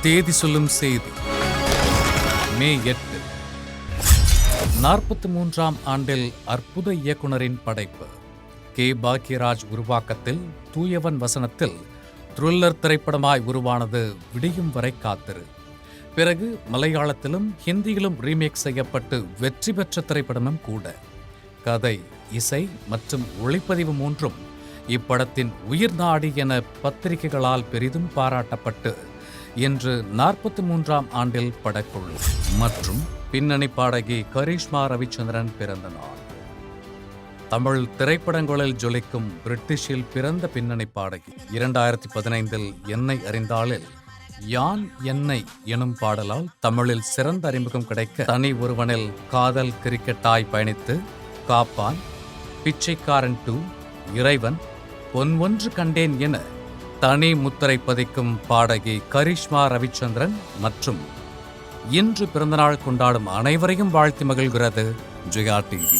தேதி சொல்லும் செய்தி மே 8. 43ஆம் ஆண்டில் அற்புத இயக்குனரின் படைப்பு. கே. பாக்யராஜ் உருவாக்கத்தில் தூயவன் வசனத்தில் த்ரில்லர் திரைப்படமாய் உருவானது விடியும் வரை காத்திரு. பிறகு மலையாளத்திலும் ஹிந்தியிலும் ரீமேக் செய்யப்பட்டு வெற்றி பெற்ற திரைப்படமும் கூட. கதை, இசை மற்றும் ஒளிப்பதிவு மூன்றும் இப்படத்தின் உயிர் நாடி என பத்திரிகைகளால் பெரிதும் பாராட்டப்பட்டு இன்று 43ஆம் ஆண்டில் படக்குழு மற்றும் பின்னணி பாடகி கரிஷ்மா ரவிச்சந்திரன் பிறந்த நாள். தமிழ் திரைப்படங்களில் ஜொலிக்கும் பிரிட்டிஷில் பிறந்த பின்னணி பாடகி. 2015 என்னை அறிந்தாளில் யான் என்னை எனும் பாடலால் தமிழில் சிறந்த அறிமுகம் கிடைக்க, தனி ஒருவனில் காதல் கிரிக்கெட்டாய் பயணித்து, காப்பான், பிச்சைக்காரன் 2, இறைவன், பொன் ஒன்று கண்டேன் என தனி முத்திரை பதிக்கும் பாடகி கரிஷ்மா ரவிச்சந்திரன் மற்றும் இன்று பிறந்தநாள் கொண்டாடும் அனைவரையும் வாழ்த்தி மகிழ்கிறது ஜெயா டிவி.